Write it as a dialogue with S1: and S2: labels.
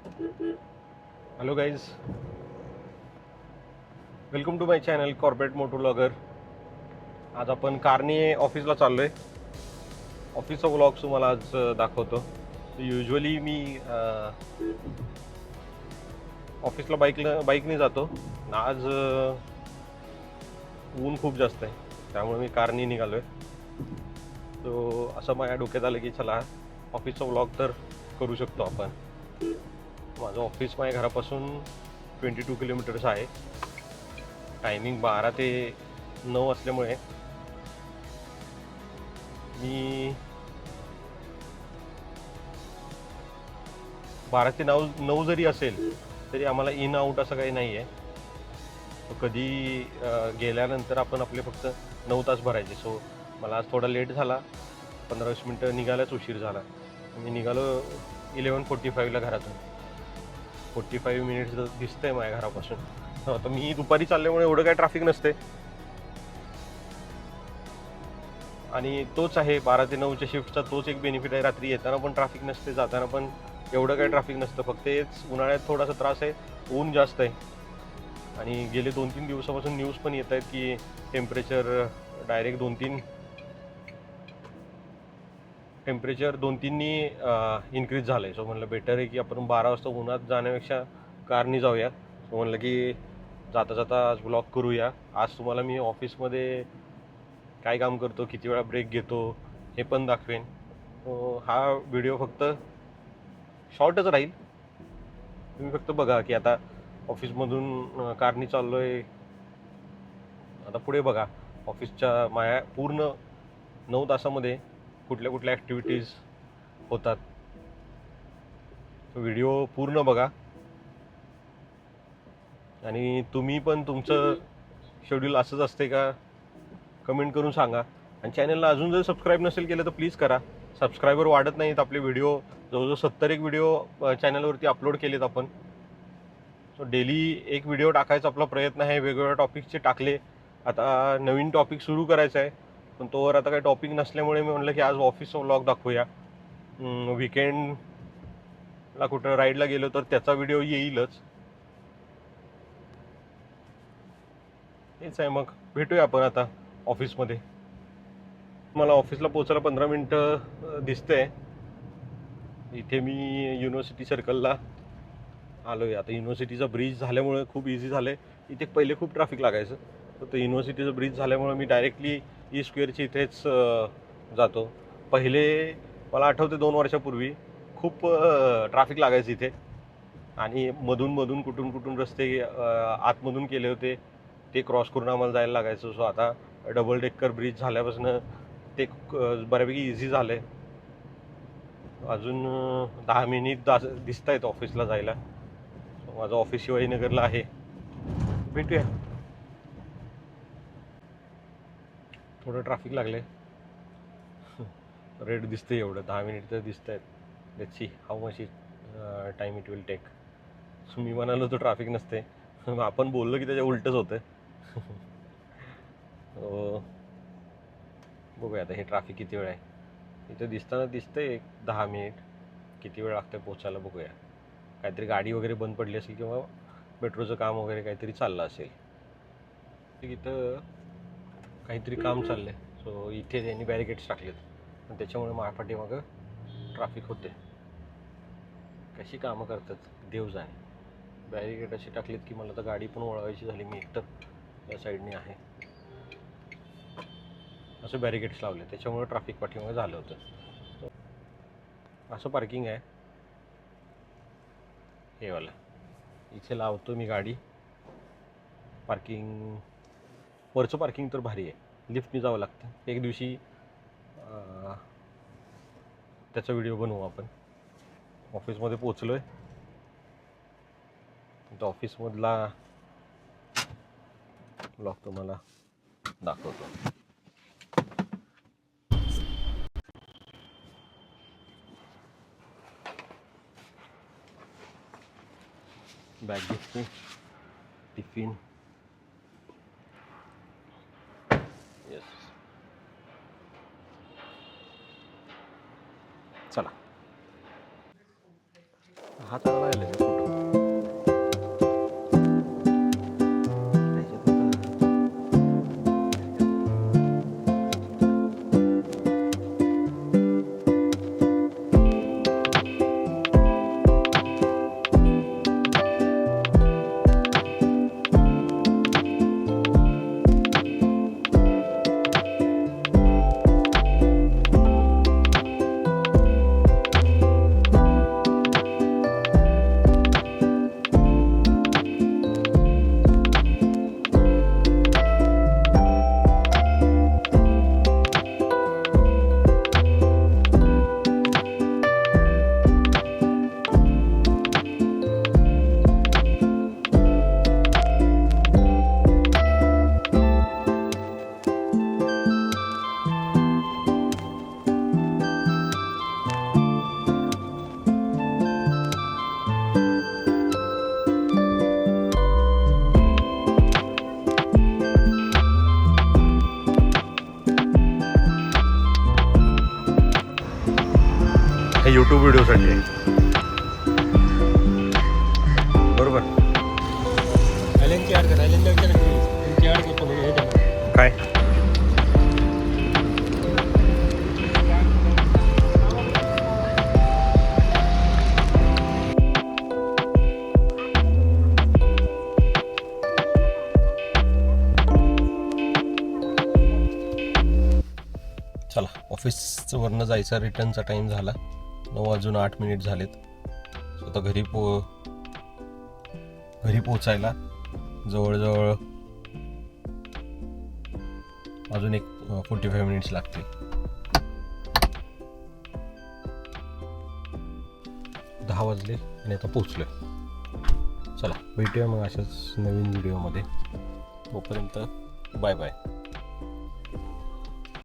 S1: Hello guys, welcome to my channel corporate moto blogger. आज आपण कारने ऑफिसला चाललो आहे. ऑफिसचा व्लॉग तुम्हाला आज दाखवतो. युजली मी ऑफिसला बाईकने जातो. आज ऊन खूप जास्त आहे, त्यामुळे मी कारने निघालो आहे. तो असं माझ्या डोक्यात आलं की चला ऑफिसचा व्लॉग तर करू शकतो आपण. माझं ऑफिस माझ्या घरापासून 22 किलोमीटर्स आहे. टायमिंग 12 ते 9 असल्यामुळे मी 12 ते 9 जरी असेल तरी आम्हाला इन आऊट असं काही नाही आहे. कधी गेल्यानंतर आपण आपले फक्त 9 तास भरायचे. सो मला आज थोडा लेट झाला, 15-20 मिनटं निघायलाच उशीर झाला. मी निघालो 11:45ला घरातून. 45 मिनिट्स दिसतंय माझ्या घरापासून. आता मी दुपारी चालल्यामुळे एवढं काय ट्रॅफिक नसते. आणि तोच आहे 12 ते 9च्या शिफ्टचा तोच एक बेनिफिट आहे. रात्री येताना पण ट्रॅफिक नसते, जाताना पण एवढं काही ट्रॅफिक नसतं. फक्त हेच उन्हाळ्यात थोडासा त्रास आहे, ऊन जास्त आहे. आणि गेले 2-3 दिवसापासून न्यूज पण येत आहेत की डायरेक्ट 2-3नी इन्क्रीज झालं आहे. सो म्हणलं बेटर आहे की आपण 12 वाजता उन्हात जाण्यापेक्षा कारनी जाऊया. सो म्हणलं की जाता जाता आज ब्लॉग करूया. आज तुम्हाला मी ऑफिसमध्ये काय काम करतो, किती वेळा ब्रेक घेतो हे पण दाखवेन. हा व्हिडिओ फक्त शॉर्टच राहील. तुम्ही फक्त बघा की आता ऑफिसमधून कारनी चाललो आहे. आता पुढे बघा ऑफिसच्या माझ्या पूर्ण 9 तासामध्ये कुठल्या कुठल्या ॲक्टिव्हिटीज होतात. व्हिडिओ पूर्ण बघा आणि तुम्ही पण तुमचं शेड्यूल असंच असते का कमेंट करून सांगा. आणि चॅनलला अजून जर सबस्क्राईब नसेल केलं तर प्लीज करा. सबस्क्रायबर वाढत नाहीत आपले. व्हिडिओ जवळजवळ 70 व्हिडिओ चॅनलवरती अपलोड केलेत आपण. सो डेली एक व्हिडिओ टाकायचा आपला प्रयत्न आहे. वेगवेगळ्या टॉपिकचे टाकले. आता नवीन टॉपिक सुरू करायचा आहे, पण तोवर आता काही टॉपिक नसल्यामुळे मी म्हटलं की आज ऑफिसचा व्लॉग दाखवूया. विकेंडला कुठं राईडला गेलो तर त्याचा व्हिडिओ येईलच. तेच आहे, मग भेटूया आपण आता ऑफिसमध्ये. मला ऑफिसला पोचायला 15 मिनटं दिसतंय. इथे मी युनिव्हर्सिटी सर्कलला आलो आहे. आता युनिव्हर्सिटीचा ब्रिज झाल्यामुळे खूप इझी झालं आहे. इथे पहिले खूप ट्रॅफिक लागायचं, तर युनिव्हर्सिटीचं ब्रिज झाल्यामुळे मी डायरेक्टली स्क्वेअरच्या इथेच जातो. पहिले मला आठवते 2 वर्षापूर्वी खूप ट्रॅफिक लागायचं इथे. आणि मधून कुठून कुठून रस्ते आतमधून केले होते, ते क्रॉस करून आम्हाला जायला लागायचं. सो आता डबल डेकर ब्रिज झाल्यापासून ते बऱ्यापैकी इझी झालं आहे. अजून 10 मिनिट दिसत आहेत ऑफिसला जायला. माझं ऑफिस शिवाजीनगरला आहे. भेटूया. थोडं ट्रॅफिक लागलं रेड दिसते, एवढं 10 मिनिट तर दिसत आहेत. Let's see how much time it will take. मी म्हणालो तो ट्रॅफिक नसते, आपण बोललो की त्याच्या उलटच होतं. बघूया आता हे ट्रॅफिक किती वेळ आहे. इथं दिसतंय एक 10 मिनिट. किती वेळ लागतं पोचायला बघूया. काहीतरी गाडी वगैरे बंद पडली असेल किंवा मेट्रोचं काम वगैरे काहीतरी चाललं असेल. इथं काहीतरी काम चाललं आहे. सो इथे त्यांनी बॅरिकेड्स टाकलेत आणि त्याच्यामुळे माझ्या ट्रॅफिक होते. कशी कामं करतात देव जाणे. बॅरिकेड अशी टाकलीत की मला तर गाडी पण वळवायची झाली. मी एकतर या साईडने आहे, असं बॅरिकेड्स लावले, त्याच्यामुळे ट्रॅफिक पाठीमागे झालं होतं. असं पार्किंग आहे हे वाला. इथे लावतो मी गाडी. पार्किंग वरचं पार्किंग तर भारी आहे. लिफ्टने जावं लागतं. एक दिवशी त्याचा व्हिडिओ बनवू आपण. ऑफिसमध्ये पोचलो आहे. तर ऑफिसमधला ब्लॉग तुम्हाला दाखवतो. बॅग घेतली, टिफिन. येस, चला. हाताला लागले फोटो. हे यूट्यूब व्हिडिओसाठी आहे. बरोबर. काय चला, ऑफिसचं वरनं जायचा रिटर्नचा टाईम झाला. 9:08 झालेत. आता घरी पोचायला जवळजवळ अजून एक 45 मिनिट्स लागतील. दहा वाजले आणि आता पोचलोय. चला भेटूया मग अशाच नवीन व्हिडिओमध्ये. तोपर्यंत बाय बाय.